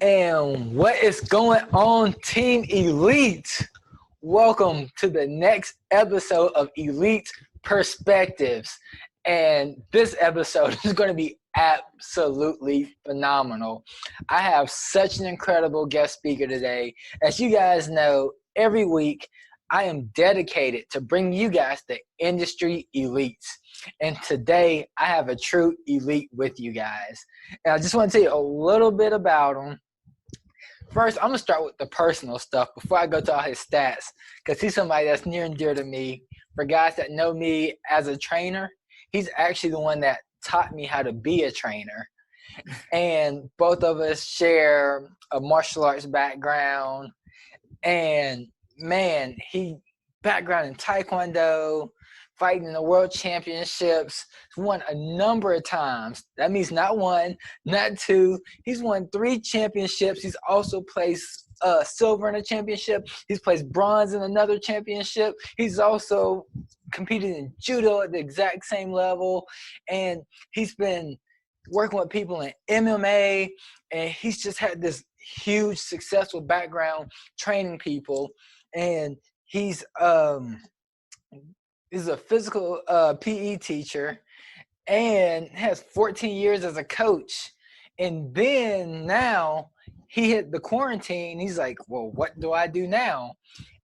And what is going on, Team Elite? Welcome to the next episode of Elite Perspectives. And this episode is going to be absolutely phenomenal. I have such an incredible guest speaker today. As you guys know, every week I am dedicated to bring you guys the industry elites. And today I have a true elite with you guys. And I just want to tell you a little bit about him. First, I'm going to start with the personal stuff before I go to all his stats, because he's somebody that's near and dear to me. For guys that know me as a trainer, he's actually the one that taught me how to be a trainer. And both of us share a martial arts background. And, man, he background in Taekwondo, fighting in the world championships, won a number of times. That means not one, not two. He's won 3 championships. He's also placed silver in a championship. He's placed bronze in another championship. He's also competed in judo at the exact same level. And he's been working with people in MMA. And he's just had this huge, successful background training people. And he's a physical PE teacher and has 14 years as a coach. And then now he hit the quarantine. He's like, well, what do I do now?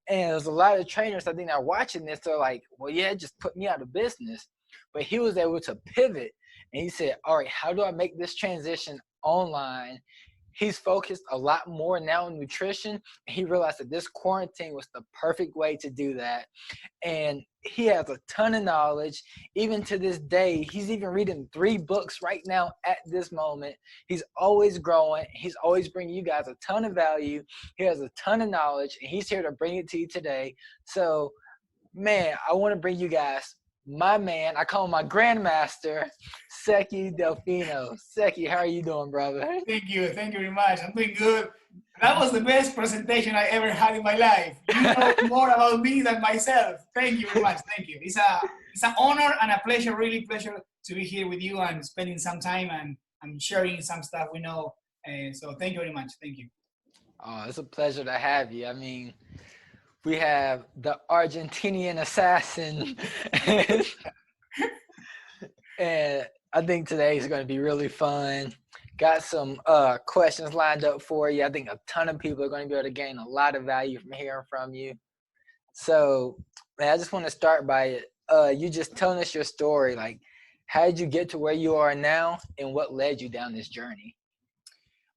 And there's a lot of trainers I think are watching this. They're like, well, yeah, just put me out of business. But he was able to pivot. And he said, all right, how do I make this transition online? He's focused a lot more now on nutrition. And he realized that this quarantine was the perfect way to do that. And he has a ton of knowledge. Even to this day, he's even reading 3 books right now at this moment. He's always growing. He's always bringing you guys a ton of value. He has a ton of knowledge, and he's here to bring it to you today. So, man, I want to bring you guys my man. I call him my grandmaster, Sekys Delfino. Seky, how are you doing, brother? Thank you very much. I'm doing good. That was the best presentation I ever had in my life. You know more about me than myself. Thank you very much. Thank you. It's an honor and a pleasure, really pleasure to be here with you and spending some time and sharing some stuff we know. So thank you very much. Thank you. Oh, it's a pleasure to have you. I mean, we have the Argentinian assassin. And I think today is going to be really fun. Got some questions lined up for you. I think a ton of people are going to be able to gain a lot of value from hearing from you. So, man, I just want to start by you just telling us your story. Like, how did you get to where you are now, and what led you down this journey?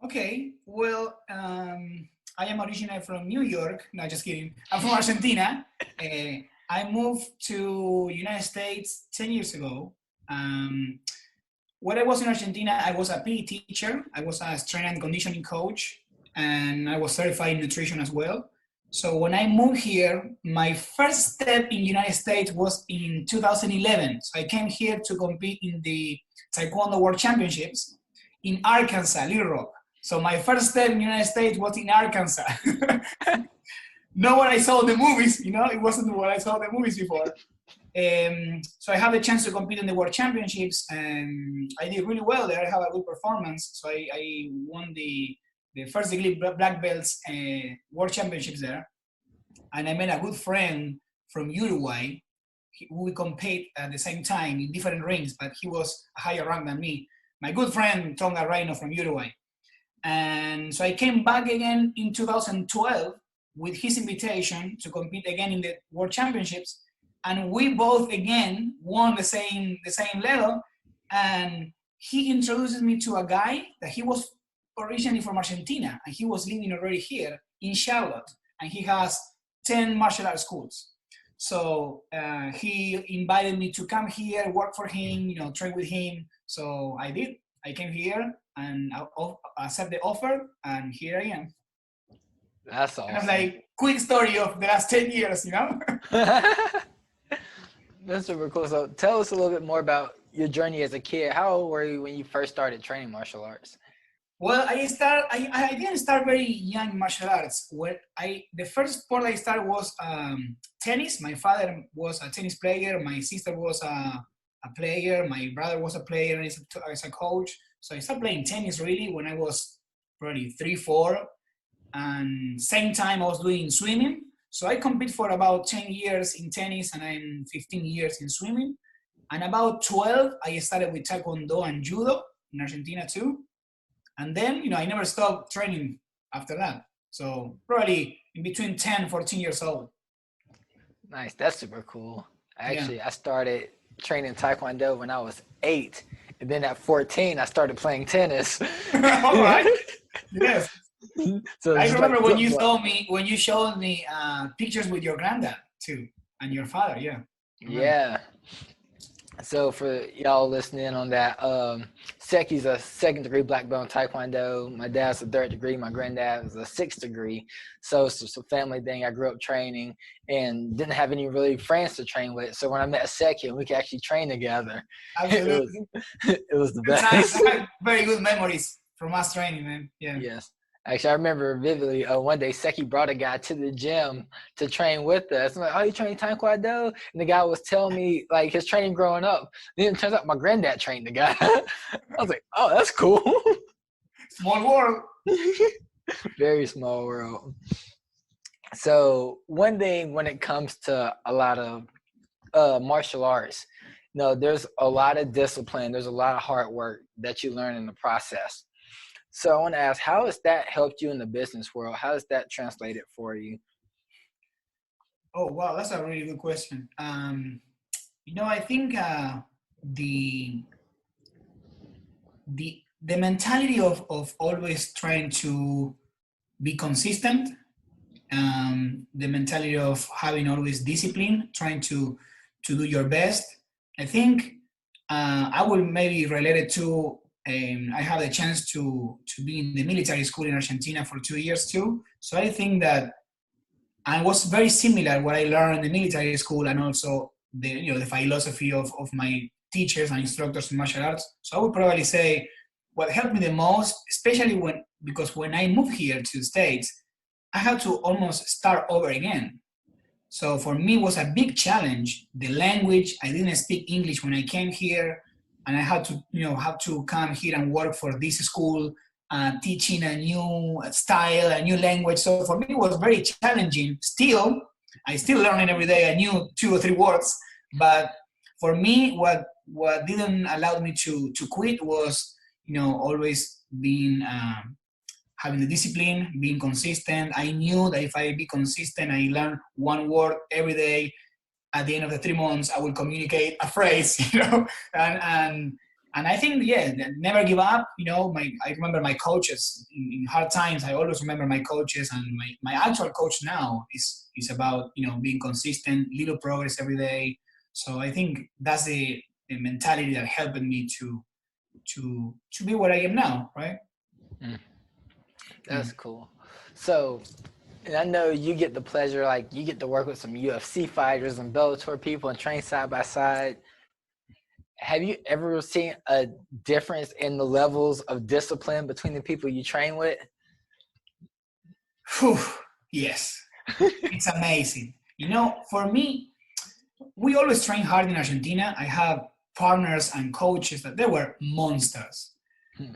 Okay, well, I am originally from New York. No, just kidding. I'm from Argentina. I moved to United States 10 years ago. When I was in Argentina, I was a PE teacher. I was a strength and conditioning coach, and I was certified in nutrition as well. So when I moved here, my first step in United States was in 2011. So I came here to compete in the Taekwondo World Championships in Arkansas, Little Rock. So my first step in the United States was in Arkansas. Not what I saw in the movies, it wasn't what I saw in the movies before. So I had the chance to compete in the World Championships, and I did really well there. I had a good performance. So I won the first degree black belts World Championships there. And I met a good friend from Uruguay. We compete at the same time in different rings, but he was a higher rank than me. My good friend, Tonga Reino from Uruguay. And so I came back again in 2012 with his invitation to compete again in the World Championships. And we both again won the same level. And he introduced me to a guy that he was originally from Argentina, and he was living already here in Charlotte. And he has 10 martial arts schools. So he invited me to come here, work for him, train with him. So I did. I came here and I accepted the offer, and here I am. That's awesome. Kind of like quick story of the last 10 years, That's super cool. So tell us a little bit more about your journey as a kid. How old were you when you first started training martial arts? Well, I didn't start very young in martial arts. The first sport I started was tennis. My father was a tennis player. My sister was a player. My brother was a player and is a coach. So I started playing tennis really when I was probably 3, 4. And same time I was doing swimming. So I compete for about 10 years in tennis and I'm 15 years in swimming. And about 12, I started with Taekwondo and Judo in Argentina too. And then, I never stopped training after that. So probably in between 10, 14 years old. Nice. That's super cool. Yeah. Actually, I started training Taekwondo when I was 8. And then at 14, I started playing tennis. All right. Yes. So I just remember like when you showed me pictures with your granddad too and your father. Yeah. Yeah. So for y'all listening on that, Seky's a 2nd degree black belt in Taekwondo. My dad's a 3rd degree. My granddad was a 6th degree. So it's just a family thing. I grew up training and didn't have any really friends to train with. So when I met Seky, we could actually train together. Absolutely. It was the Good best. times. I have very good memories from us training, man. Yeah. Yes. Actually, I remember vividly one day Seky brought a guy to the gym to train with us. I'm like, oh, you train Taekwondo? And the guy was telling me like his training growing up. Then it turns out my granddad trained the guy. I was like, oh, that's cool. Small world. Very small world. So one thing when it comes to a lot of martial arts, there's a lot of discipline. There's a lot of hard work that you learn in the process. So I want to ask, how has that helped you in the business world? How has that translated for you? Oh, wow. That's a really good question. I think the the mentality of always trying to be consistent, the mentality of having always discipline, trying to do your best. I think I will maybe relate it to I had a chance to be in the military school in Argentina for 2 years too. So I think that I was very similar what I learned in the military school and also the philosophy of my teachers and instructors in martial arts. So I would probably say what helped me the most, especially because when I moved here to the States, I had to almost start over again. So for me, it was a big challenge. The language, I didn't speak English when I came here, and I had to, have to come here and work for this school, teaching a new style, a new language. So for me, it was very challenging. I still learning every day a new 2 or 3 words. But for me, what didn't allow me to quit was, always being having the discipline, being consistent. I knew that if I be consistent, I learn 1 word every day. At the end of the 3 months, I will communicate a phrase, and I think, never give up. I remember my coaches in hard times. I always remember my coaches, and my actual coach now is about being consistent, little progress every day. So I think that's the mentality that helped me to be where I am now, right? That's cool. So, and I know you get the pleasure, like you get to work with some UFC fighters and Bellator people and train side by side. Have you ever seen a difference in the levels of discipline between the people you train with? Whew, yes, it's amazing. For me, we always train hard in Argentina. I have partners and coaches that they were monsters.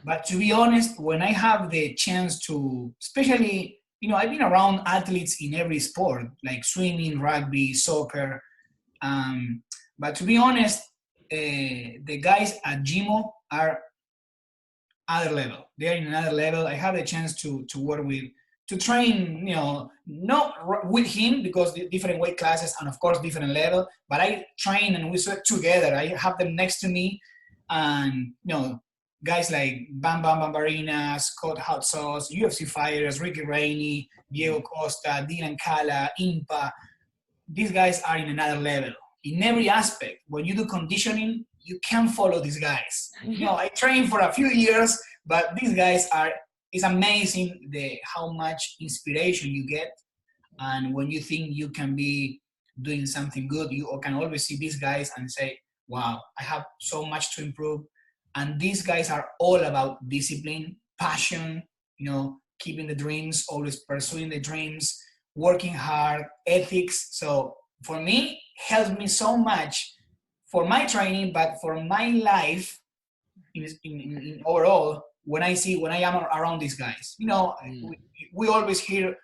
But to be honest, when I have the chance to, especially, I've been around athletes in every sport, like swimming, rugby, soccer. But to be honest, the guys at Gimo are other level. They're in another level. I have the chance to work with, to train, not with him because the different weight classes and of course different level, but I train and we sweat together. I have them next to me and, guys like Bam Bam Bambarina, Scott Hot Sauce, UFC fighters, Ricky Rainey, Diego Costa, Dylan Cala, Impa. These guys are in another level. In every aspect, when you do conditioning, you can follow these guys. I trained for a few years, but these guys it's amazing how much inspiration you get. And when you think you can be doing something good, you can always see these guys and say, wow, I have so much to improve. And these guys are all about discipline, passion, keeping the dreams, always pursuing the dreams, working hard, ethics. So for me, helps me so much for my training, but for my life in overall, when I am around these guys. We always hear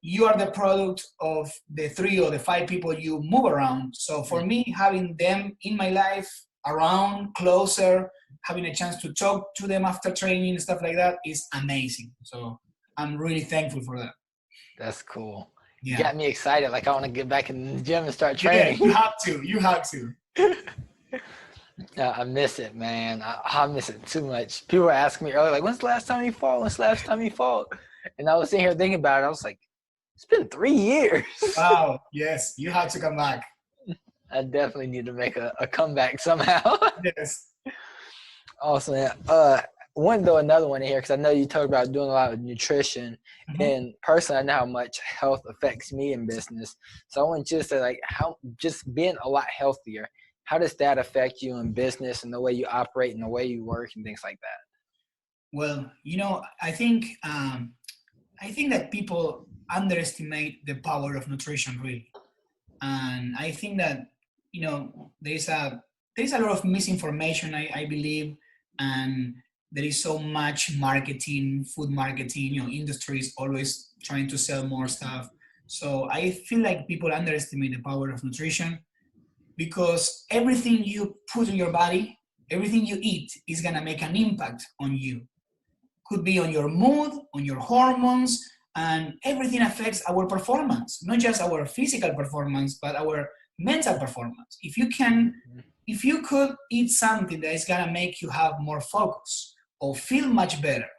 you are the product of the 3 or the 5 people you move around. So for me, having them in my life, around, closer, having a chance to talk to them after training and stuff like that is amazing. So I'm really thankful for that. That's cool. Yeah. You got me excited. Like I want to get back in the gym and start Yeah, training. you have to. I miss it, man. I miss it too much. People were asking me earlier, like, when's the last time you fought? When's the last time you fought? And I was sitting here thinking about it. I was like, it's been 3 years. Wow. Yes, you have to come back. I definitely need to make a comeback somehow. Yes. Awesome. One though, another one in here, because I know you talked about doing a lot of nutrition, and personally, I know how much health affects me in business. So I want you to say, like, how just being a lot healthier, how does that affect you in business and the way you operate and the way you work and things like that? Well, I think that people underestimate the power of nutrition, really, and I think that there's a lot of misinformation, I believe, and there is so much marketing, food marketing. Industry is always trying to sell more stuff. So I feel like people underestimate the power of nutrition, because everything you put in your body, everything you eat is gonna make an impact on you. Could be on your mood, on your hormones, and everything affects our performance, not just our physical performance, but our mental performance. If you could eat something that is gonna make you have more focus, or feel much better,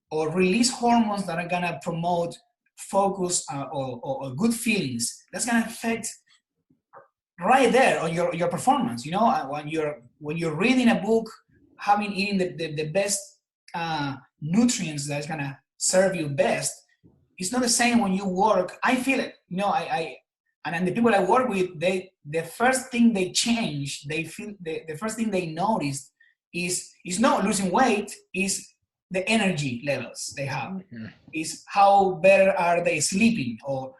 or release hormones that are gonna promote focus or good feelings, that's gonna affect right there on your performance. When you're reading a book, eating the best nutrients that's gonna serve you best, it's not the same when you work. I feel it. And the people I work with, the first thing they change, they feel the first thing they notice is not losing weight, is the energy levels they have, is how better are they sleeping, or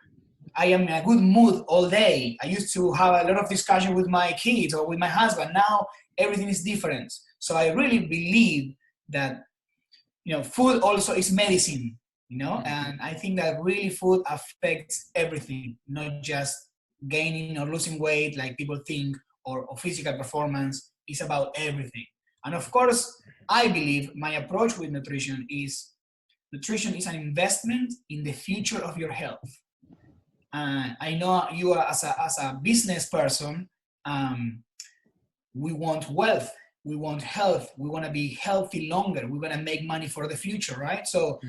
I am in a good mood all day. I used to have a lot of discussion with my kids or with my husband. Now everything is different. So I really believe that food also is medicine. And I think that really food affects everything, not just gaining or losing weight like people think, or physical performance. Is about everything. And of course, I believe my approach with nutrition is an investment in the future of your health. I know you are, as a business person, we want wealth, we want health, we want to be healthy longer, we want to make money for the future, right? So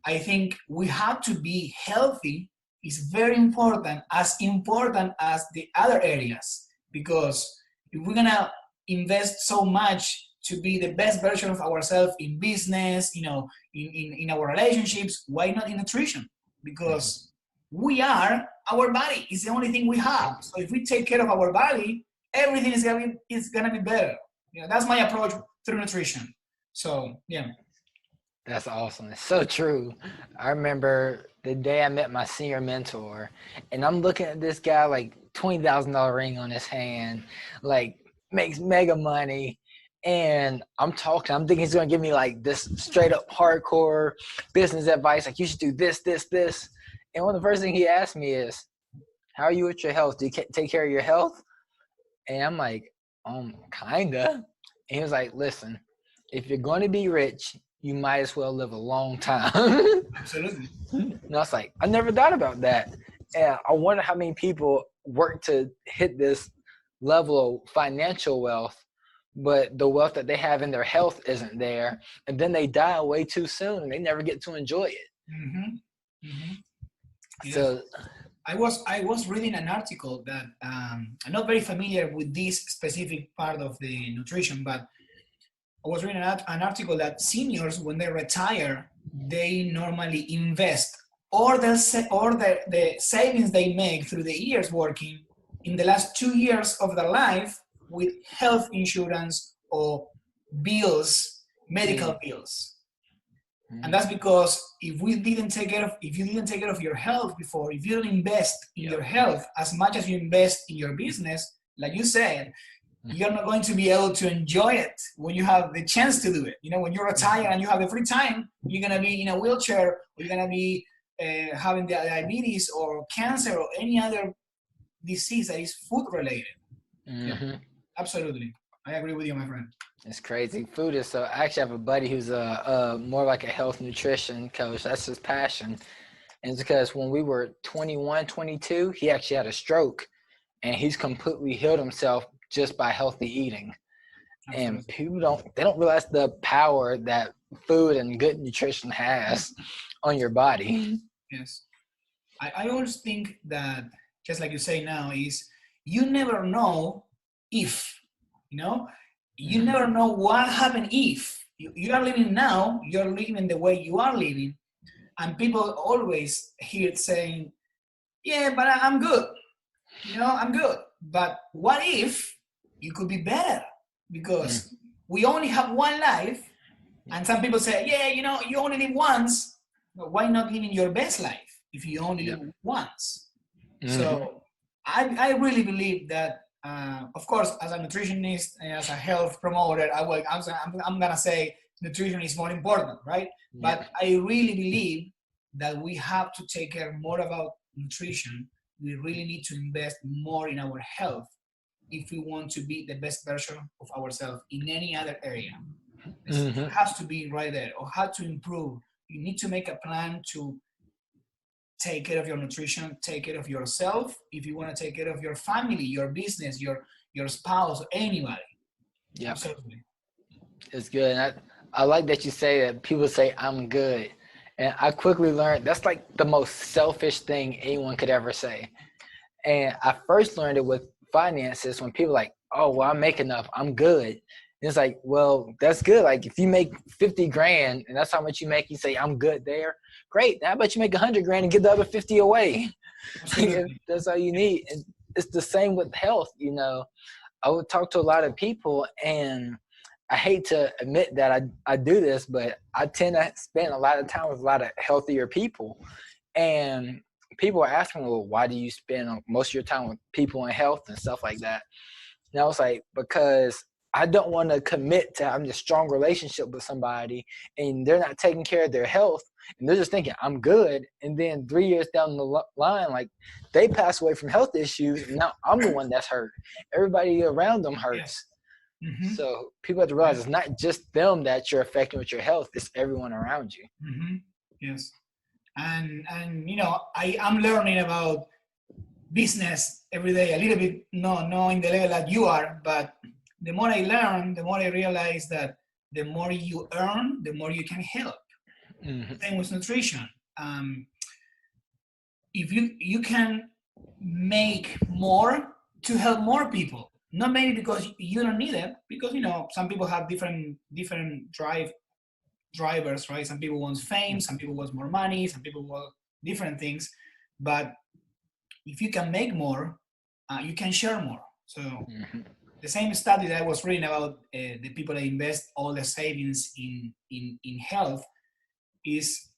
I think we have to be healthy is very important as the other areas, because if we're gonna invest so much to be the best version of ourselves in business, in our relationships, why not in nutrition? Because our body is the only thing we have. So if we take care of our body, everything is gonna be better. That's my approach through nutrition. So yeah. That's awesome. It's so true. I remember the day I met my senior mentor, and I'm looking at this guy, like $20,000 ring on his hand, like makes mega money. And I'm thinking he's going to give me like this straight up hardcore business advice. Like, you should do this, this, this. And one of the first things he asked me is, how are you with your health? Do you take care of your health? And I'm like, kinda. And he was like, listen, if you're going to be rich, you might as well live a long time. Absolutely. And I was like, I never thought about that. And I wonder how many people work to hit this level of financial wealth, but the wealth that they have in their health isn't there. And then they die way too soon and they never get to enjoy it. Yeah. So I was reading an article that I'm not very familiar with this specific part of the nutrition, but I was reading an article that seniors, when they retire, they normally invest the savings they make through the years working in the last 2 years of their life with health insurance or bills, medical bills. And that's because if you didn't take care of your health before, if you don't invest in your health as much as you invest in your business, like you said, you're not going to be able to enjoy it when you have the chance to do it. You know, when you retire and you have the free time, you're going to be in a wheelchair, or you're going to be having diabetes or cancer or any other disease that is food related. Yeah, absolutely. I agree with you, my friend. It's crazy. Food is so. I actually have a buddy who's more like a health nutrition coach. That's his passion. And it's because when we were 21, 22, he actually had a stroke, and he's completely healed himself just by healthy eating. Absolutely. And people don't realize the power that food and good nutrition has on your body. Yes. I always think that, just like you say now, is you never know if, you never know what happened if. You are living now, you're living the way you are living, and people always hear it saying, yeah, but I'm good. I'm good. But what if you could be better? Because we only have one life, and some people say, yeah, you only live once. But why not living your best life if you only live once? So I really believe that, of course, as a nutritionist and as a health promoter, I'm going to say nutrition is more important, right? But I really believe that we have to take care more about nutrition. We really need to invest more in our health if we want to be the best version of ourselves in any other area. It has to be right there, or how to improve. You need to make a plan to take care of your nutrition, take care of yourself. If you want to take care of your family, your business, your spouse, anybody. Yeah, absolutely. It's good. And I like that you say that people say I'm good. And I quickly learned that's like the most selfish thing anyone could ever say. And I first learned it with finances when people like, oh, well, I make enough, I'm good. And it's like, well, that's good. Like if you make 50 grand and that's how much you make, you say, I'm good there. Great. How about you make 100 grand and give the other 50 away? That's all you need. And it's the same with health. I would talk to a lot of people, and I hate to admit that I do this, but I tend to spend a lot of time with a lot of healthier people. And people are asking, well, why do you spend most of your time with people in health and stuff like that? And I was like, because I don't want to commit to having a strong relationship with somebody and they're not taking care of their health and they're just thinking I'm good. And then 3 years down the line, like they pass away from health issues. And now I'm the one that's hurt. Everybody around them hurts. Yes. So people have to realize it's not just them that you're affecting with your health. It's everyone around you. Yes. And I'm learning about business every day a little bit, no in the level that you are, but the more I learn, the more I realize that the more you earn, the more you can help. Same with nutrition. If you can make more to help more people, not maybe because you don't need it, because some people have different drivers, right? Some people want fame, some people want more money, some people want different things, but if you can make more, you can share more. So the same study that I was reading about the people that invest all their savings in health is,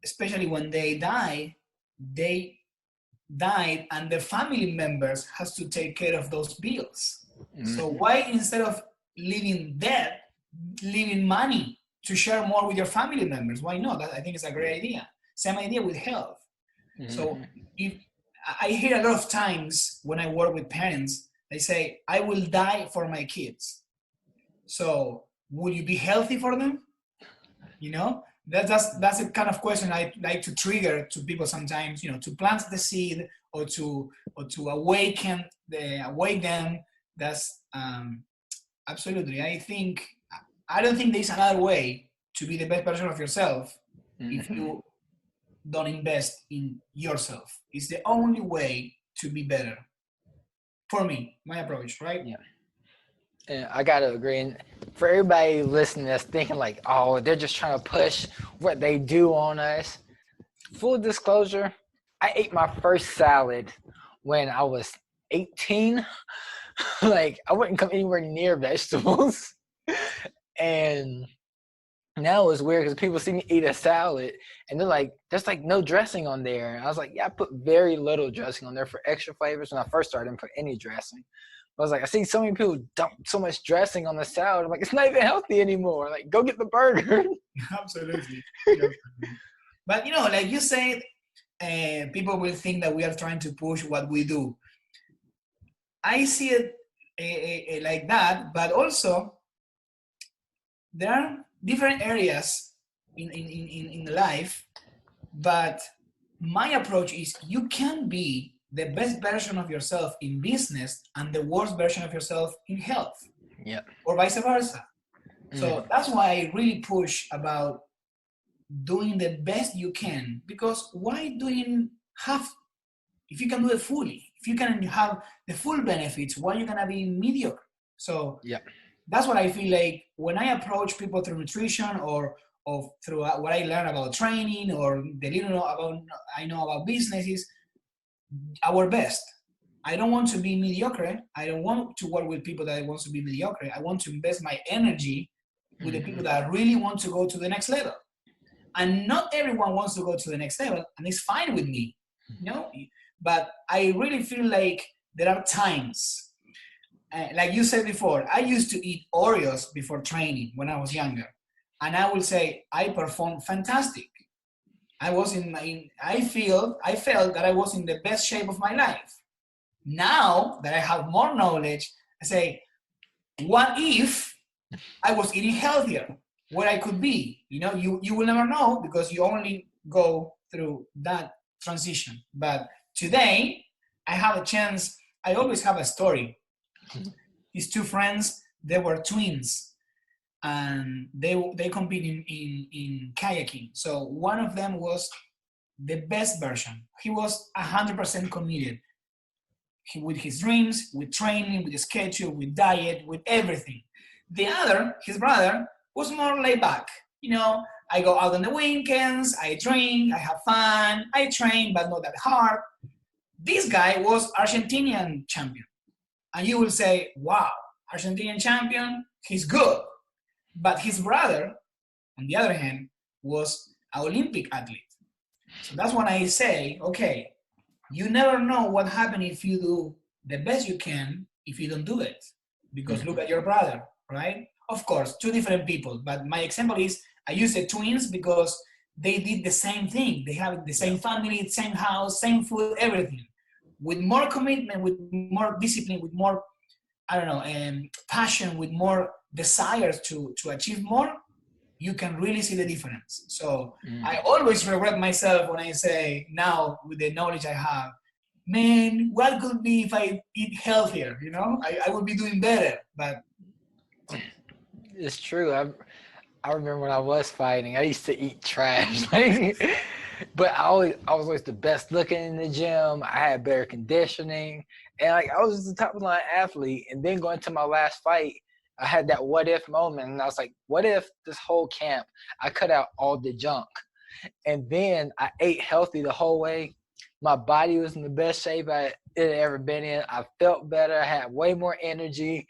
especially when they died and their family members has to take care of those bills. So why, instead of leaving debt, leaving money to share more with your family members? Why not? I think it's a great idea. Same idea with health. So if I hear a lot of times when I work with parents, they say, I will die for my kids. So will you be healthy for them? That's the kind of question I like to trigger to people sometimes, to plant the seed or to awake them. That's absolutely. I don't think there's another way to be the best version of yourself if you don't invest in yourself. It's the only way to be better. For me, my approach, right? Yeah. And I gotta agree. And for everybody listening that's thinking like, oh, they're just trying to push what they do on us. Full disclosure, I ate my first salad when I was 18. Like I wouldn't come anywhere near vegetables. And now it's weird because people see me eat a salad and they're like, there's like no dressing on there. And I was like, yeah, I put very little dressing on there for extra flavors. When I first started, I didn't put any dressing. I was like, I see so many people dump so much dressing on the salad. I'm like, it's not even healthy anymore. Like, go get the burger. Absolutely. Yeah. But like you said, people will think that we are trying to push what we do. I see it like that, but also there are different areas in life, but my approach is you can be the best version of yourself in business and the worst version of yourself in health. Yeah. Or vice versa. So that's why I really push about doing the best you can, because why doing half if you can do it fully? If you can have the full benefits, why are you gonna be mediocre? So yeah, that's what I feel like when I approach people through nutrition or through what I learn about training or the little I know about business is our best. I don't want to be mediocre. I don't want to work with people that want to be mediocre. I want to invest my energy with the people that really want to go to the next level. And not everyone wants to go to the next level, and it's fine with me, But I really feel like there are times, like you said before, I used to eat Oreos before training when I was younger, and I will say I performed fantastic. I was I felt that I was in the best shape of my life. Now that I have more knowledge, I say, what if I was eating healthier? Where I could be? You will never know because you only go through that transition. But today, I have a chance. I always have a story. These two friends, they were twins, and they compete in kayaking. So one of them was the best version. He was 100% committed with his dreams, with training, with the schedule, with diet, with everything. The other, his brother, was more laid back. I go out on the weekends, I drink, I have fun, I train, but not that hard. This guy was Argentinian champion. And you will say, wow, Argentinian champion, he's good. But his brother, on the other hand, was an Olympic athlete. So that's when I say, okay, you never know what happens if you do the best you can if you don't do it. Because look at your brother, right? Of course, two different people. But my example is I use the twins because they did the same thing. They have the same family, same house, same food, everything. With more commitment, with more discipline, with more, passion, with more desires to achieve more, you can really see the difference. So I always regret myself when I say now with the knowledge I have, man, what could be if I eat healthier? I would be doing better. But it's true. I remember when I was fighting, I used to eat trash. But I was always the best looking in the gym. I had better conditioning, and I was the top of the line athlete. And then going to my last fight, I had that what if moment, and I was like, what if this whole camp I cut out all the junk, and then I ate healthy the whole way. My body was in the best shape it had ever been in. I felt better. I had way more energy,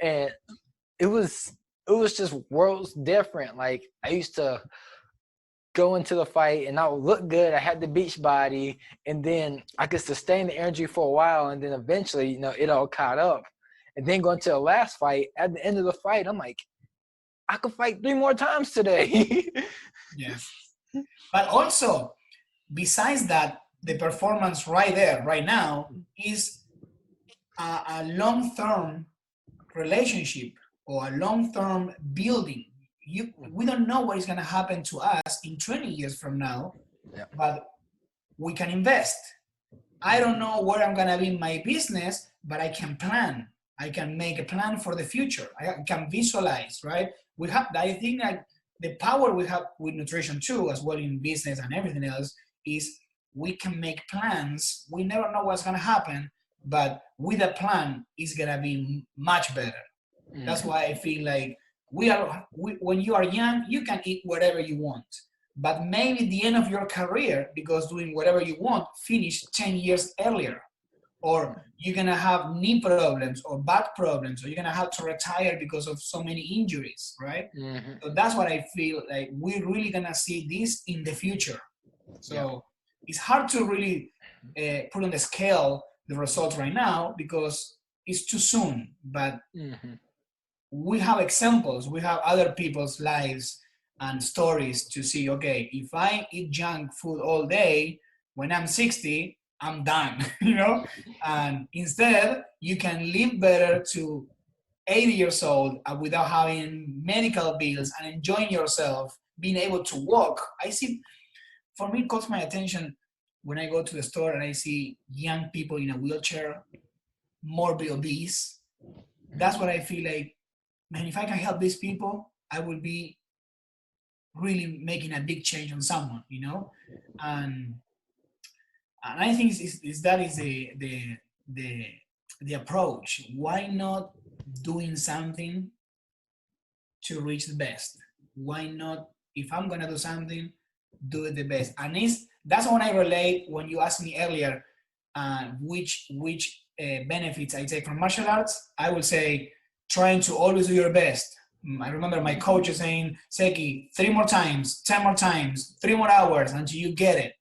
and it was just worlds different. Like I used to go into the fight and I would look good. I had the beach body, and then I could sustain the energy for a while, and then eventually, it all caught up. And then going to the last fight, at the end of the fight, I'm like, I could fight 3 more times today. yes. But also, besides that, the performance right there, right now, is a long-term relationship or a long-term building. We don't know what is going to happen to us in 20 years from now, but we can invest. I don't know where I'm going to be in my business, but I can plan. I can make a plan for the future. I can visualize, right? I think that the power we have with nutrition too, as well in business and everything else, is we can make plans. We never know what's going to happen, but with a plan, it's going to be much better. That's why I feel like when you are young, you can eat whatever you want. But maybe the end of your career, because doing whatever you want, finish 10 years earlier. or you're gonna have knee problems or back problems, or you're gonna have to retire because of so many injuries, right? Mm-hmm. So that's what I feel like we're really gonna see this in the future. So it's hard to really put on the scale the results right now because it's too soon. But we have examples, we have other people's lives and stories to see, okay, if I eat junk food all day, when I'm 60, I'm done, you know? And instead, you can live better to 80 years old without having medical bills and enjoying yourself, being able to walk. I see, for me, it caught my attention when I go to the store and I see young people in a wheelchair, morbid obese. That's what I feel like, man, if I can help these people, I will be really making a big change on someone, you know? And I think that is the approach. Why not doing something to reach the best? Why not, if I'm gonna do something, do it the best? And that's when I relate when you asked me earlier which benefits I take from martial arts. I would say trying to always do your best. I remember my coach saying, Seky, 3 more times, 10 more times, 3 more hours until you get it.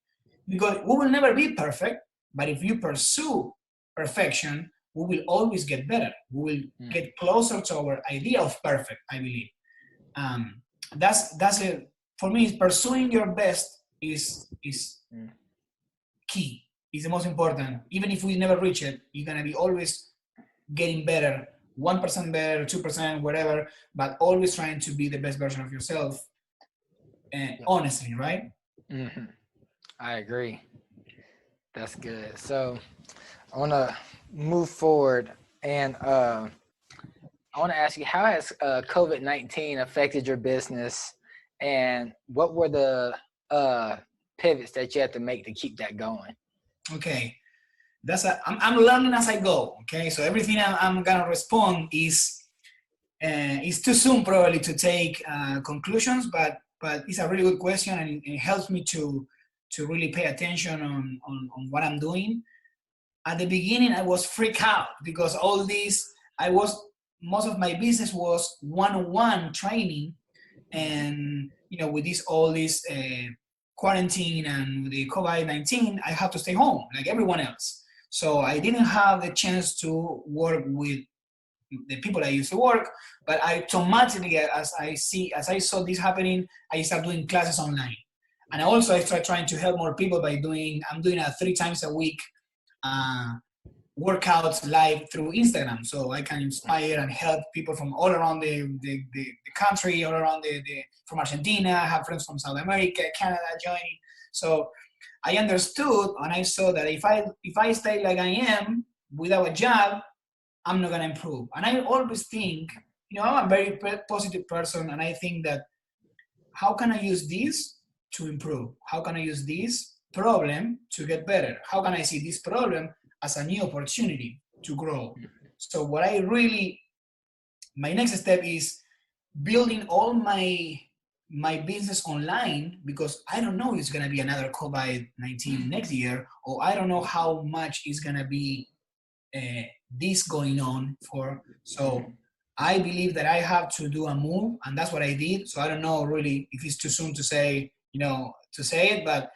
Because we will never be perfect, but if you pursue perfection, we will always get better. We will get closer to our idea of perfect, I believe. That's it. For me, pursuing your best is key. Is the most important. Even if we never reach it, you're gonna be always getting better, 1% better, 2%, whatever, but always trying to be the best version of yourself. Honestly, right? Mm-hmm. I agree. That's good. So I want to move forward, and I want to ask you, how has COVID-19 affected your business, and what were the pivots that you had to make to keep that going? Okay, I'm learning as I go. Okay, so everything I'm gonna respond is too soon probably to take conclusions, but it's a really good question, and it helps me to really pay attention on what I'm doing. At the beginning, I was freaked out because most of my business was one-on-one training, and with all this quarantine and the COVID-19, I had to stay home like everyone else. So I didn't have the chance to work with the people I used to work, but I automatically, as I saw this happening, I started doing classes online. And also I started trying to help more people I'm doing 3 times a week workouts live through Instagram, so I can inspire and help people from all around the country, all around from Argentina. I have friends from South America, Canada joining. So I understood and I saw that if I stay like I am without a job, I'm not gonna improve. And I always think, I'm a very positive person, and I think that how can I use this to improve? How can I use this problem to get better? How can I see this problem as a new opportunity to grow? So my next step is building all my business online, because I don't know if it's gonna be another COVID-19 next year, or I don't know how much is gonna be this going on for. So I believe that I have to do a move, and that's what I did. So I don't know really if it's too soon to say, it, but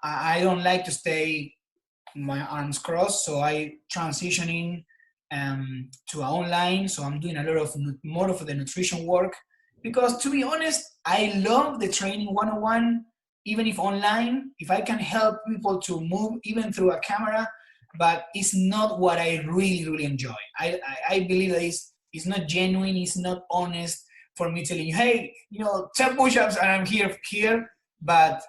I don't like to stay my arms crossed. So I transitioning to online. So I'm doing a lot of more of the nutrition work, because to be honest, I love the training one-on-one, even if online, if I can help people to move even through a camera, but it's not what I really, really enjoy. I believe that it's not genuine, it's not honest for me telling you, hey, 10 push-ups and I'm here, but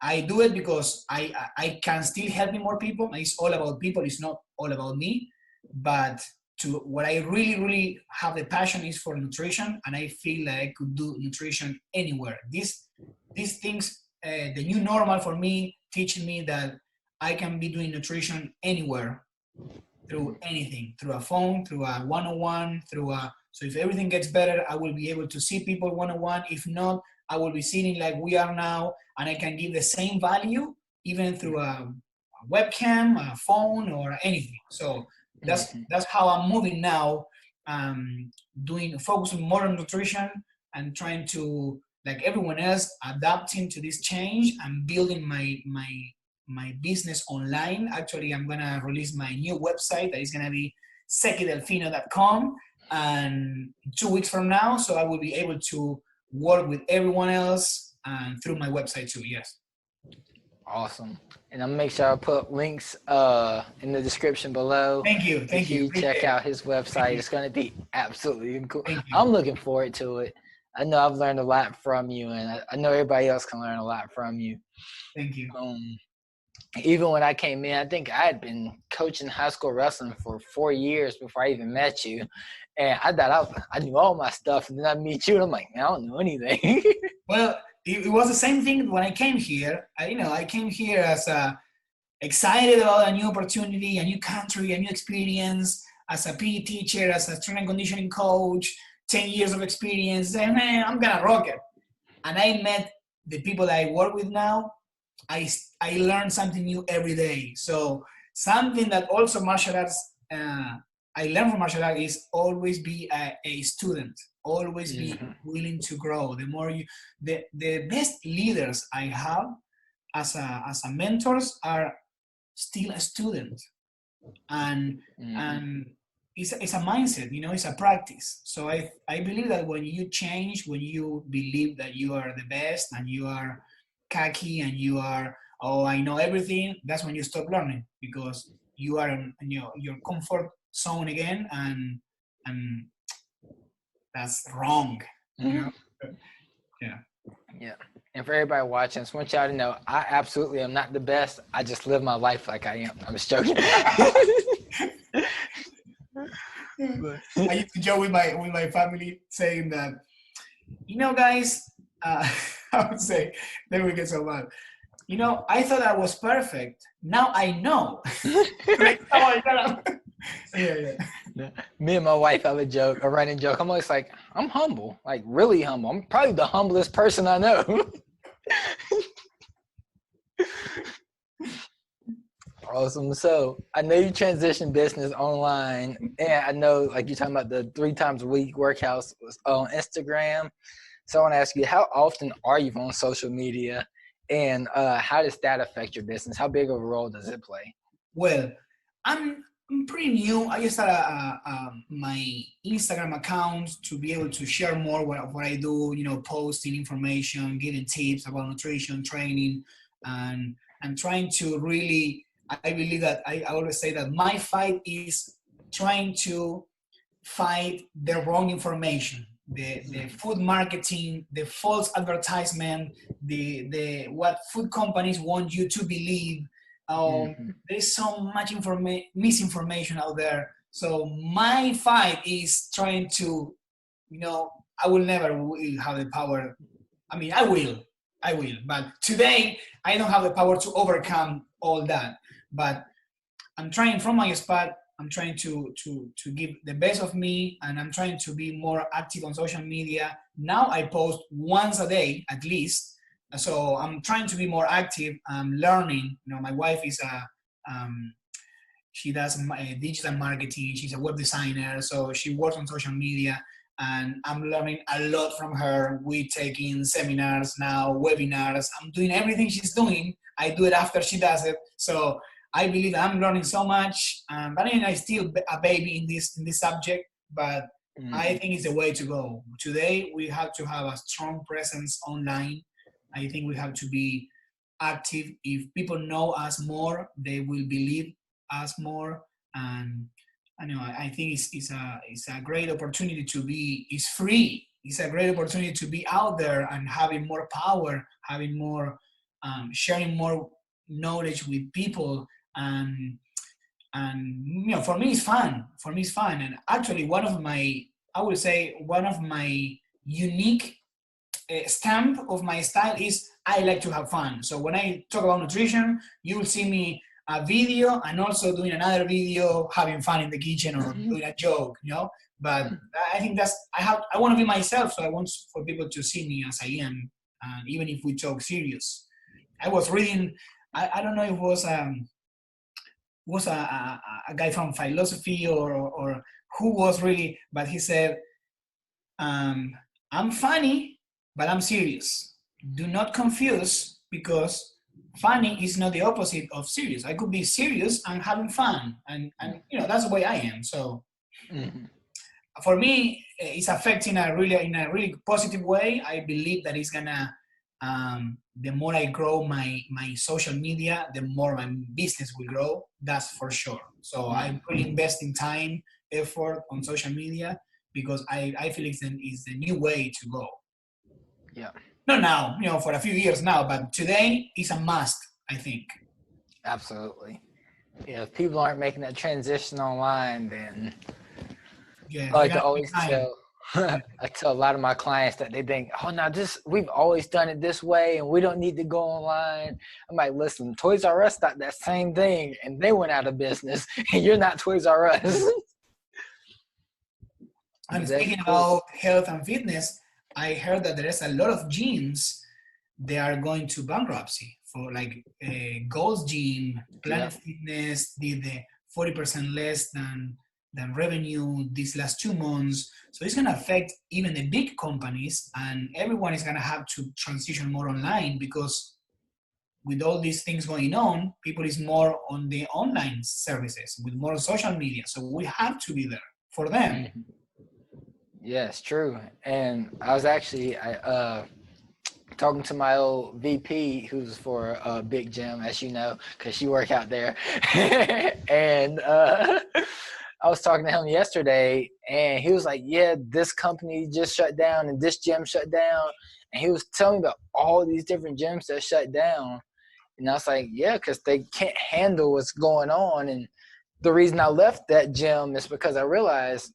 I do it because I can still help more people. It's all about people, it's not all about me. But what I really, really have the passion is for nutrition, and I feel like I could do nutrition anywhere. These things, the new normal for me, teaching me that I can be doing nutrition anywhere, through anything, through a phone, through a one-on-one, so if everything gets better, I will be able to see people one-on-one. If not, I will be sitting like we are now, and I can give the same value even through a webcam, a phone, or anything. So that's how I'm moving now. Doing focusing more on nutrition and trying to, like everyone else, adapting to this change and building my business online. Actually, I'm gonna release my new website that is gonna be sekydelfino.com, and 2 weeks from now, so I will be able to work with everyone else and through my website too. Yes. Awesome. And I'll make sure I put links in the description below. Thank you. If you check out his website, it's going to be absolutely cool. I'm looking forward to it. I know I've learned a lot from you, and I know everybody else can learn a lot from you. Thank you. Even when I came in, I think I had been coaching high school wrestling for 4 years before I even met you. And I thought I knew all my stuff, and then I meet you, and I'm like, I don't know anything. Well, it was the same thing when I came here. I came here as excited about a new opportunity, a new country, a new experience, as a PE teacher, as a strength and conditioning coach, 10 years of experience, and man, I'm gonna rock it. And I met the people that I work with now. I learn something new every day. So something that also martial arts, I learned from martial arts is always be a student, always be willing to grow. The more the best leaders I have as a mentors are still a student, and it's a mindset, it's a practice. So I believe that when you change, when you believe that you are the best and you are cocky and you are, I know everything, that's when you stop learning, because you are in your comfort zone again, and that's wrong. Yeah. And for everybody watching, I just want y'all to know, I absolutely am not the best. I just live my life like I am. I'm just joking. I used to joke with my family saying that, guys, I would say, then we get so mad. I thought I was perfect. Now I know. Yeah. Me and my wife have a running joke. I'm always like, I'm humble, like really humble. I'm probably the humblest person I know. Awesome. So I know you transitioned business online, and I know, like, you're talking about the 3 times a week workouts on Instagram. So I want to ask you, how often are you on social media, and how does that affect your business? How big of a role does it play? Well, I'm pretty new. I just started my Instagram account to be able to share more what I do, posting information, giving tips about nutrition, training, and trying to really, I believe that I always say that my fight is trying to fight the wrong information, the food marketing, the false advertisement, the what food companies want you to believe. There's so much misinformation out there. So my fight is trying to, I will never have the power. I mean, I will, but today I don't have the power to overcome all that. But I'm trying from my spot. I'm trying to give the best of me, and I'm trying to be more active on social media. Now I post once a day at least. So I'm trying to be more active. I'm learning. My wife is she does digital marketing. She's a web designer, so she works on social media, and I'm learning a lot from her. We're taking seminars now, webinars. I'm doing everything she's doing. I do it after she does it. So I believe I'm learning so much. But I'm still a baby in this subject, but I think it's the way to go. Today, we have to have a strong presence online. I think we have to be active. If people know us more, they will believe us more. And I think it's a great opportunity to be. It's free. It's a great opportunity to be out there and having more power, having more, sharing more knowledge with people. And for me it's fun. And actually one of my unique stamp of my style is I like to have fun. So when I talk about nutrition, you will see me a video and also doing another video having fun in the kitchen or doing a joke, but I think I want to be myself. So I want for people to see me as I am, even if we talk serious. I was reading, I don't know if it was was a guy from philosophy or who was really, but he said, I'm funny, but I'm serious. Do not confuse, because funny is not the opposite of serious. I could be serious and having fun, and that's the way I am. So for me, it's affecting in a really positive way. I believe that it's gonna. The more I grow my social media, the more my business will grow. That's for sure. So I really invest in time, effort on social media, because I feel it's the new way to go. Yeah. Not now, for a few years now, but today is a must, I think. Absolutely. Yeah, if people aren't making that transition online, then Yeah, I like to always tell I tell a lot of my clients that they think, oh no, we've always done it this way and we don't need to go online. I'm like, listen, Toys R Us thought that same thing and they went out of business and you're not Toys R Us. And speaking about health and fitness, I heard that there is a lot of gyms, they are going to bankruptcy. For like Gold's Gym, Planet Fitness did the 40% less than revenue these last 2 months. So it's going to affect even the big companies, and everyone is going to have to transition more online, because with all these things going on, people is more on the online services with more social media. So we have to be there for them. Yes, true. And I was actually talking to my old VP, who's for a big gym, as you know, because she work out there. And I was talking to him yesterday, and he was like, yeah, this company just shut down and this gym shut down. And he was telling me about all these different gyms that shut down. And I was like, yeah, because they can't handle what's going on. And the reason I left that gym is because I realized,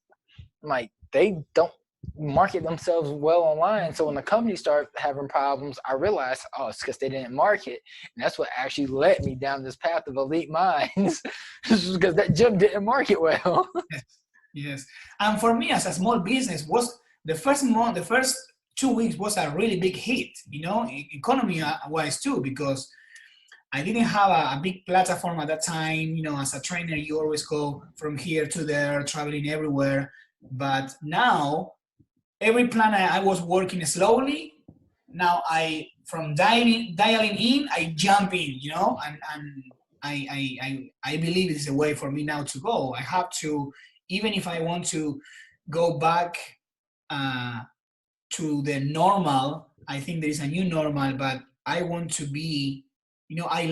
like, they don't market themselves well online. So when the company started having problems, I realized, oh, it's because they didn't market. And that's what actually led me down this path of elite minds, because that gym didn't market well. Yes. And for me, as a small business, was the first 2 weeks was a really big hit, economy wise too, because I didn't have a big platform at that time. As a trainer, you always go from here to there, traveling everywhere. But now, every plan I was working slowly. Now from dialing in, I jump in, and I believe it's a way for me now to go. I have to, even if I want to go back to the normal, I think there is a new normal, but I want to be, what I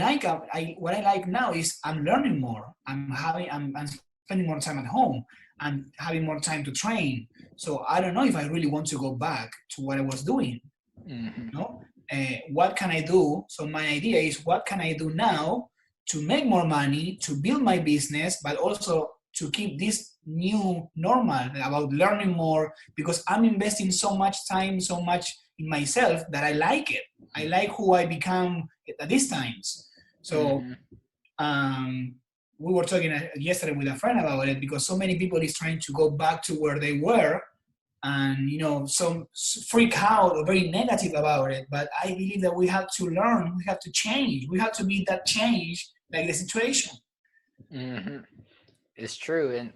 like now is I'm learning more. I'm spending more time at home and having more time to train. So I don't know if I really want to go back to what I was doing. What can I do? So my idea is, what can I do now to make more money, to build my business, but also to keep this new normal about learning more, because I'm investing so much time, so much in myself, that I like it. I like who I become at these times. So we were talking yesterday with a friend about it, because so many people is trying to go back to where they were, and some freak out or very negative about it. But I believe that we have to learn, we have to change, we have to be that change, like the situation. It's true. And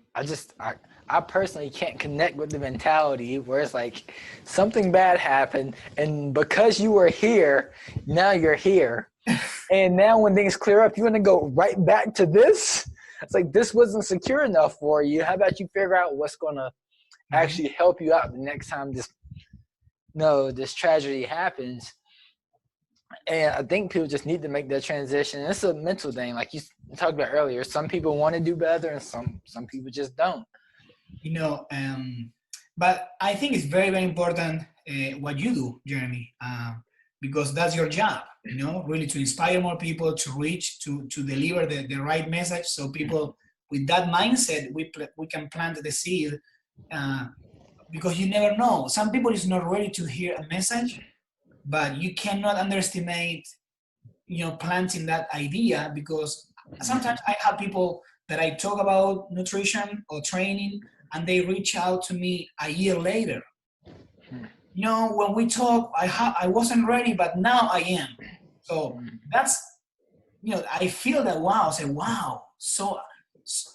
I personally can't connect with the mentality where it's like something bad happened, and because you were here, now you're here. And now when things clear up, you want to go right back to this? It's like, this wasn't secure enough for you. How about you figure out what's going to actually help you out the next time this tragedy happens? And I think people just need to make that transition. It's a mental thing, like you talked about earlier. Some people want to do better, and some people just don't. But I think it's very, very important what you do, Jeremy, because that's your job. Really to inspire more people, to reach, to deliver the right message, so people with that mindset, we can plant the seed, because you never know. Some people is not ready to hear a message, but you cannot underestimate, planting that idea, because sometimes I have people that I talk about nutrition or training, and they reach out to me a year later. When we talk, I wasn't ready, but now I am. So that's, I feel that, wow, So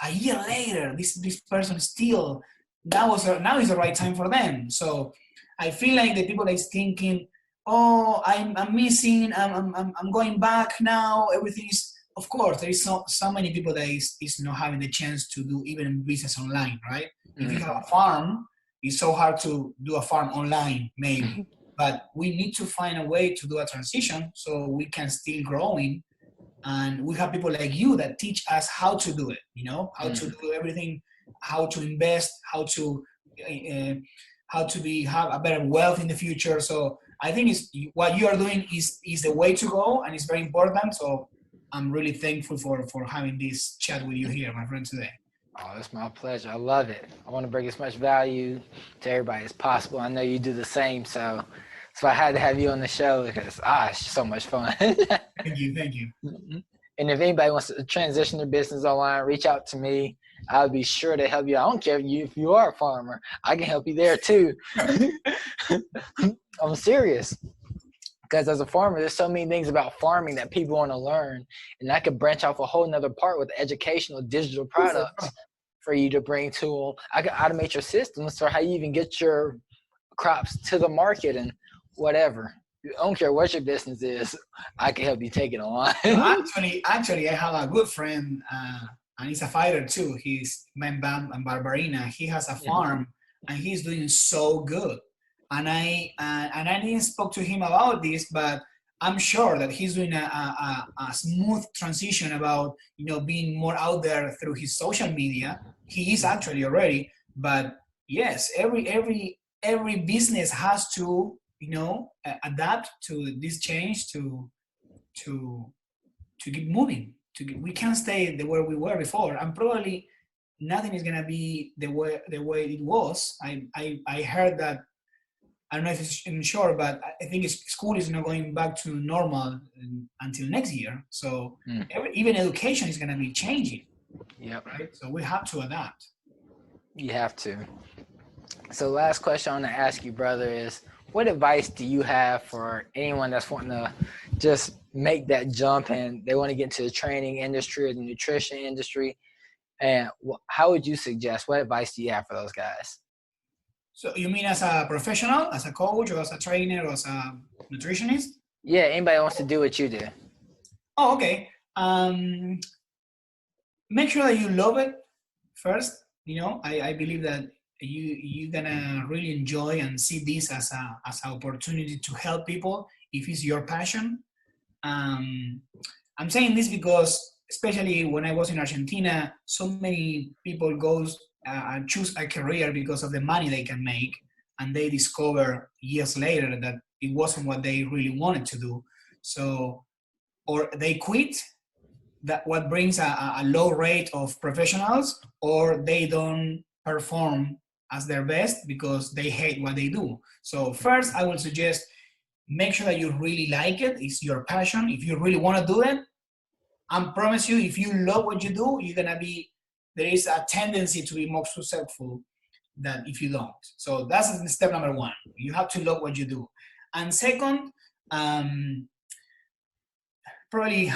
a year later, this person still, now is the right time for them. So I feel like the people that is thinking, oh, I'm missing, I'm going back now, everything is, of course, there is so many people that is not having the chance to do even business online, right? If you have a farm, it's so hard to do a farm online, maybe. But we need to find a way to do a transition so we can still growing. And we have people like you that teach us how to do it, how to do everything, how to invest, how to have a better wealth in the future. So I think what you are doing is the way to go, and it's very important. So I'm really thankful for having this chat with you here, my friend, today. Oh, it's my pleasure. I love it. I want to bring as much value to everybody as possible. I know you do the same, so I had to have you on the show because it's so much fun. Thank you. And if anybody wants to transition their business online, reach out to me. I'll be sure to help you. I don't care if you are a farmer. I can help you there too. I'm serious. Because as a farmer, there's so many things about farming that people want to learn. And I could branch off a whole nother part with educational digital products for you to bring to them. I could automate your systems for how you even get your crops to the market and whatever. I don't care what your business is. I can help you take it online. Actually, I have a good friend, and he's a fighter too. He's Membam and Barbarina. He has a farm, and he's doing so good. And I didn't spoke to him about this, but I'm sure that he's doing a smooth transition about being more out there through his social media. He is actually already, but yes, every business has to adapt to this change to keep moving. We can't stay the way we were before, and probably nothing is gonna be the way it was. I heard that. I don't know if it's sure, but I think school is not going back to normal until next year. So even education is going to be changing. Yep. Right. So we have to adapt. You have to. So last question I want to ask you, brother, is what advice do you have for anyone that's wanting to just make that jump and they want to get into the training industry or the nutrition industry? And how would you suggest, what advice do you have for those guys? So you mean as a professional, as a coach, or as a trainer, or as a nutritionist? Yeah, anybody wants to do what you do. Oh, okay. Make sure that you love it first. I believe that you're gonna really enjoy and see this as an opportunity to help people if it's your passion. I'm saying this because, especially when I was in Argentina, so many people goes and choose a career because of the money they can make, and they discover years later that it wasn't what they really wanted to do. So, or they quit, that what brings a low rate of professionals, or they don't perform as their best because they hate what they do. So first, I would suggest make sure that you really like it. It's your passion. If you really want to do it, I promise you, if you love what you do, there is a tendency to be more successful than if you don't. So that's step number one. You have to love what you do. And second, probably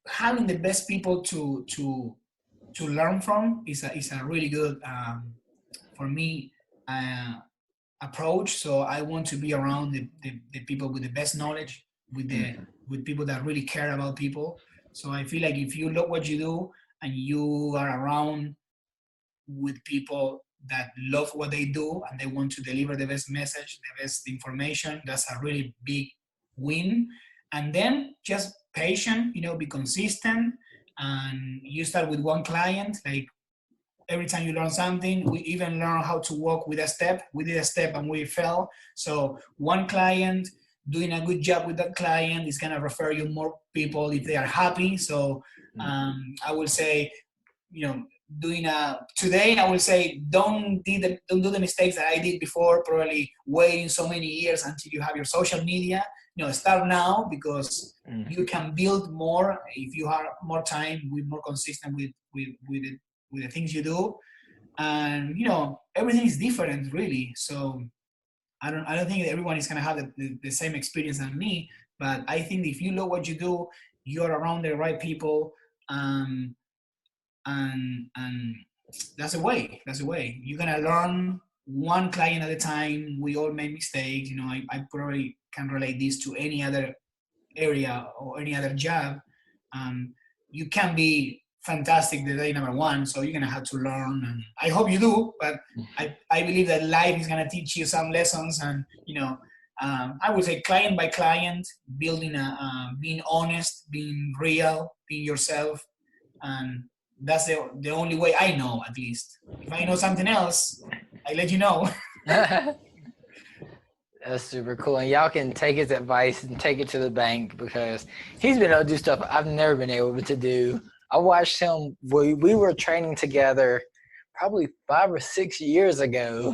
having the best people to learn from is a really good, for me, approach. So I want to be around the people with the best knowledge, with people that really care about people. So I feel like if you love what you do and you are around with people that love what they do and they want to deliver the best message, the best information, that's a really big win. And then just patient, be consistent, and you start with one client. Like every time you learn something, we even learn how to walk with a step. We did a step and we fell. So one client doing a good job with that client is gonna refer you more people if they are happy. So I will say, today I will say don't do the mistakes that I did before, probably waiting so many years until you have your social media. Start now, because you can build more if you have more time, with more consistent with the things you do. And everything is different, really. So I don't think that everyone is going to have the same experience as me, but I think if you know what you do, you're around the right people, and that's the way. That's the way. You're gonna learn one client at a time. We all make mistakes. You know, I probably can relate this to any other area or any other job. You can be fantastic the day number one, so you're gonna have to learn. And I hope you do, but I believe that life is gonna teach you some lessons. And you know, I would say client by client, building being honest, being real, being yourself, and that's the only way I know, at least. If I know something else, I let you know. That's super cool. And y'all can take his advice and take it to the bank, because he's been able to do stuff I've never been able to do. I watched him. We were training together probably 5 or 6 years ago,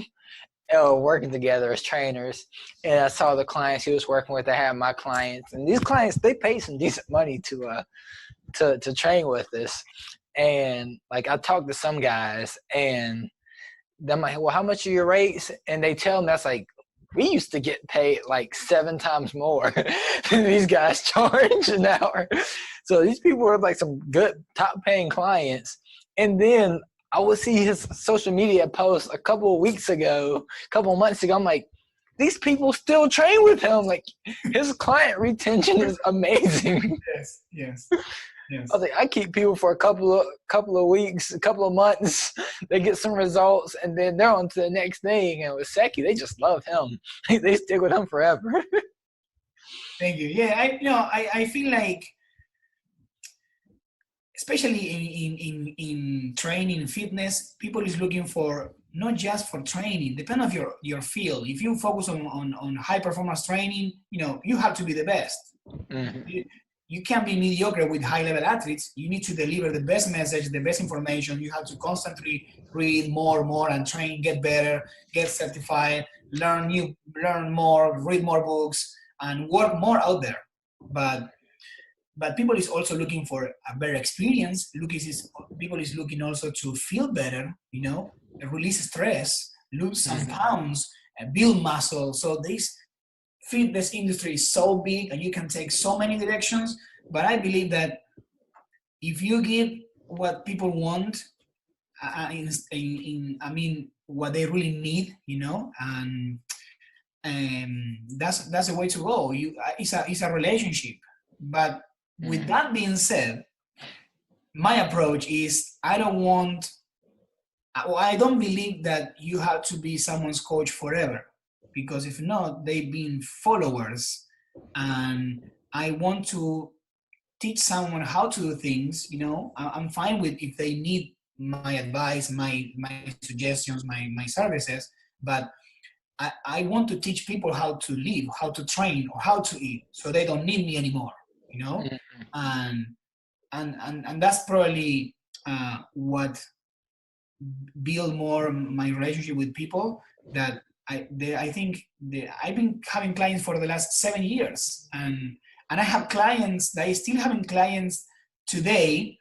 working together as trainers. And I saw the clients he was working with. I had my clients. And these clients, they paid some decent money to train with us. And like, I talked to some guys and I'm like, well, how much are your rates? And they tell me that's like, we used to get paid like 7 times more than these guys charge an hour. So these people were like some good top paying clients. And then I would see his social media post a couple of months ago. I'm like, these people still train with him. Like, his client retention is amazing. Yes. Yes. I was like, I keep people for a couple of weeks, a couple of months. They get some results, and then they're on to the next thing. And with Seky, they just love him. They stick with him forever. Thank you. Yeah, I feel like, especially in training, fitness, people is looking for not just for training. Depend on your field. If you focus on high performance training, you know, you have to be the best. Mm-hmm. You can't be mediocre with high-level athletes. You need to deliver the best message, the best information. You have to constantly read more and train, get better, get certified, learn more, read more books, and work more out there. But people is also looking for a better experience. People is looking also to feel better, you know, release stress, lose some pounds, build muscle. So this fitness industry is so big and you can take so many directions, but I believe that if you give what people want, what they really need, you know, and that's the way to go. It's a relationship. But with that being said, my approach is I don't believe that you have to be someone's coach forever. Because if not, they've been followers, and I want to teach someone how to do things. You know, I'm fine with if they need my advice, my suggestions, my services, but I want to teach people how to live, how to train, or how to eat, so they don't need me anymore. You know, and that's probably what build more my relationship with people. That I think I've been having clients for the last 7 years, and I have clients that I still having clients today,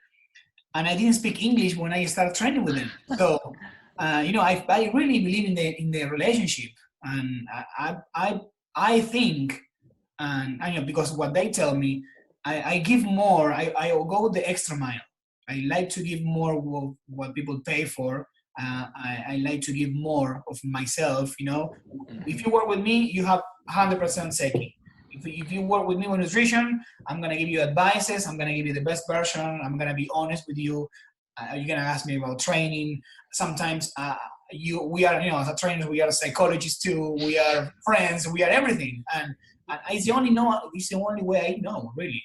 and I didn't speak English when I started training with them. So, you know, I really believe in the relationship, and I think, and I know because what they tell me, I give more. I go the extra mile. I like to give more of what people pay for. I like to give more of myself, you know. If you work with me, you have 100% Seky. If you work with me with nutrition, I'm going to give you advices. I'm going to give you the best version. I'm going to be honest with you. You're going to ask me about training. Sometimes we are, you know, as a trainer, we are psychologists too. We are friends. We are everything. And it's the only way I know, really.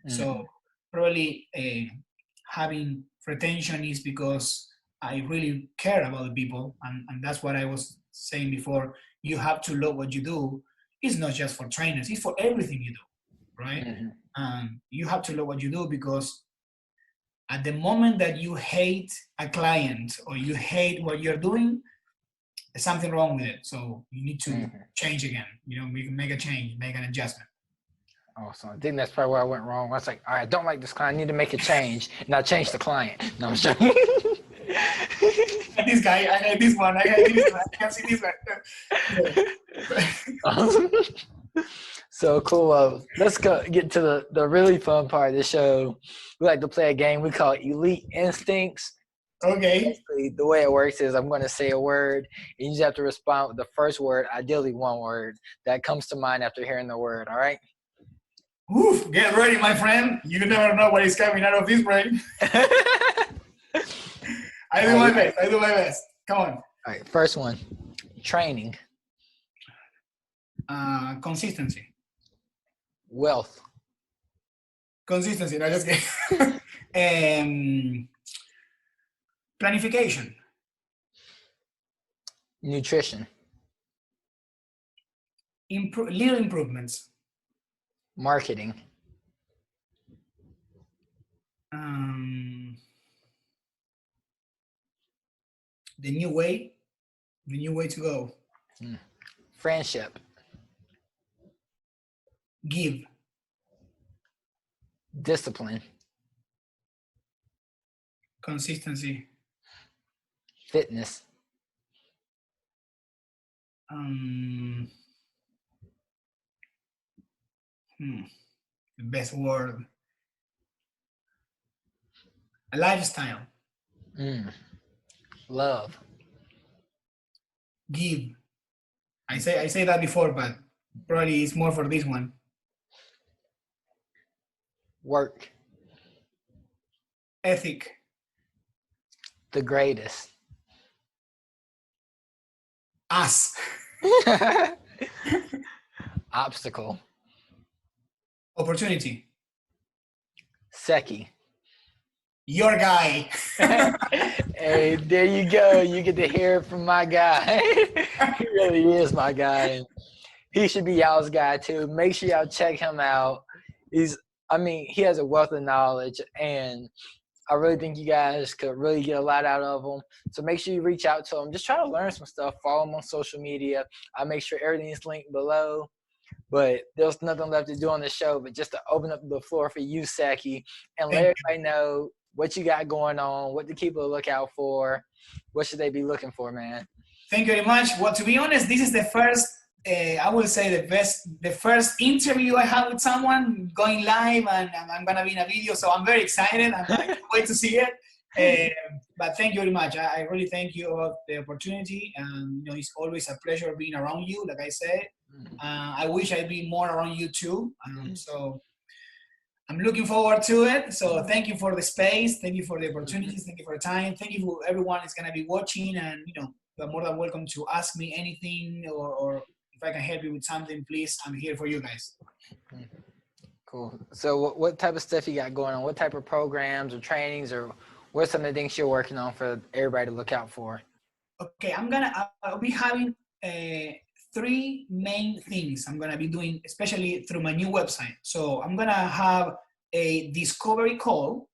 So probably having retention is because I really care about the people, and that's what I was saying before. You have to love what you do. It's not just for trainers; it's for everything you do, right? You have to love what you do, because at the moment that you hate a client or you hate what you're doing, there's something wrong with it. So you need to change again. You know, we can make a change, make an adjustment. Awesome. I think that's probably where I went wrong. I was like, all right, I don't like this client. I need to make a change, and I changed the client. No, I'm joking. This guy, I hate this one. I hate this one. I can't see this one. Awesome. So cool. Let's go get to the really fun part of the show. We like to play a game we call Elite Instincts. Okay. Basically, the way it works is I'm going to say a word, and you just have to respond with the first word, ideally one word, that comes to mind after hearing the word, all right? Oof, get ready, my friend. You never know what is coming out of this brain. I do my best. I do my best. Come on. All right, first one. Training. Consistency. Wealth. Consistency. No, just kidding. Planification. Nutrition. Little improvements. Marketing. The new way to go. Friendship. Give. Discipline. Consistency. Fitness. The best word. A lifestyle. Love. Give. I say that before, but probably it's more for this one. Work. Ethic. The greatest. Us. Obstacle. Opportunity. Seky. Your guy. Hey, there you go. You get to hear it from my guy. He really is my guy. He should be y'all's guy too. Make sure y'all check him out. He has a wealth of knowledge, and I really think you guys could really get a lot out of him. So make sure you reach out to him. Just try to learn some stuff. Follow him on social media. I'll make sure everything is linked below. But there's nothing left to do on the show but just to open up the floor for you, Seky, and let everybody know what you got going on, what to keep a lookout for. What should they be looking for, man? Thank you very much. Well, to be honest, this is the first, I will say the first interview I have with someone going live, and I'm going to be in a video, so I'm very excited. I can't wait to see it. But thank you very much. I really thank you about the opportunity. And it's always a pleasure being around you, like I said. I wish I'd be more around you too. So I'm looking forward to it. So thank you for the space. Thank you for the opportunities. Thank you for the time. Thank you for everyone is going to be watching. And, you're more than welcome to ask me anything, or if I can help you with something, please, I'm here for you guys. Cool. So what type of stuff you got going on? What type of programs or trainings, or what's some of the things you're working on for everybody to look out for? Okay, I'll be having 3 main things I'm going to be doing, especially through my new website. So I'm going to have a discovery call.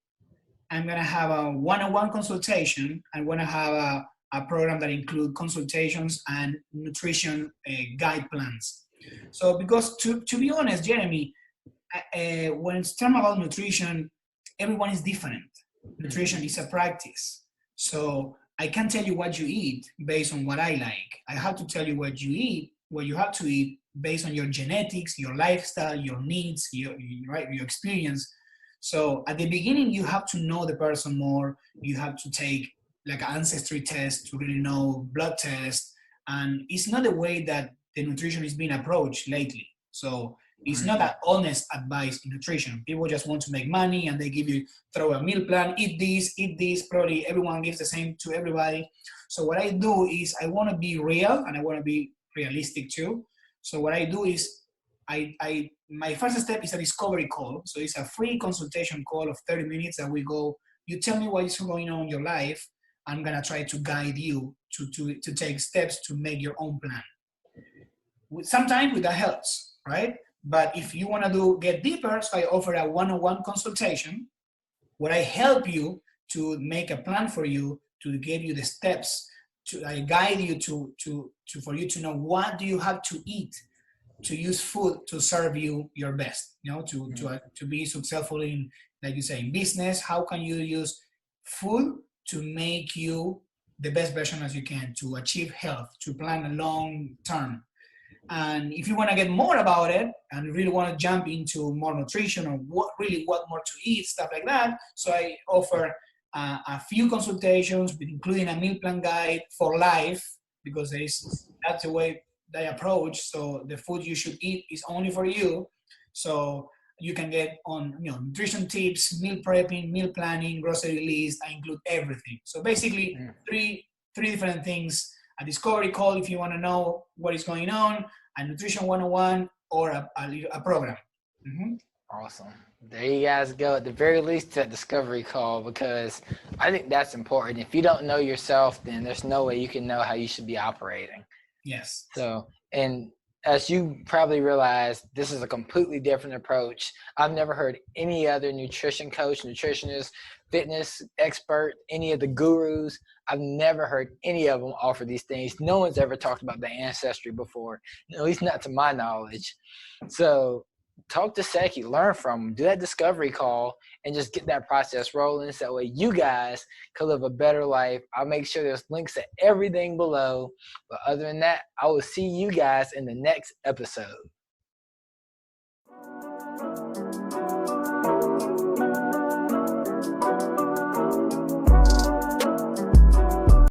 I'm going to have a one-on-one consultation. I'm going to have a program that includes consultations and nutrition guide plans. So because to be honest, Jeremy, when it's talking about nutrition, everyone is different. Nutrition is a practice. So I can't tell you what you eat based on what I like. I have to tell you what you eat, what you have to eat based on your genetics, your lifestyle, your needs, your experience. So at the beginning, you have to know the person more. You have to take like an ancestry test to really know, blood test. And it's not the way that the nutrition is being approached lately. So it's not that honest advice in nutrition. People just want to make money, and they throw a meal plan, eat this. Probably everyone gives the same to everybody. So what I do is I want to be real, and I want to be realistic too. So what I do is my first step is a discovery call. So it's a free consultation call of 30 minutes that we go, you tell me what is going on in your life. I'm going to try to guide you to take steps to make your own plan. Sometimes that helps, right? But if you want to get deeper, so I offer a one-on-one consultation where I help you to make a plan for you, to give you the steps, I guide you for you to know what do you have to eat, to use food to serve you your best, to be successful in, like you say, in business. How can you use food to make you the best version as you can, to achieve health, to plan a long term? And if you want to get more about it and really want to jump into more nutrition or what more to eat, stuff like that, so I offer a few consultations, with including a meal plan guide for life, because that's the way they approach. So the food you should eat is only for you. So you can get on nutrition tips, meal prepping, meal planning, grocery list. I include everything. So basically, three different things: a discovery call if you want to know what is going on, a nutrition 101, or a program. Mm-hmm. Awesome. There you guys go. At the very least, that discovery call, because I think that's important. If you don't know yourself, then there's no way you can know how you should be operating. Yes. So, and as you probably realize, this is a completely different approach. I've never heard any other nutrition coach, nutritionist, fitness expert, any of the gurus. I've never heard any of them offer these things. No one's ever talked about their ancestry before, at least not to my knowledge. So talk to Seky, learn from him, do that discovery call, and just get that process rolling so that way you guys can live a better life. I'll make sure there's links to everything below. But other than that, I will see you guys in the next episode.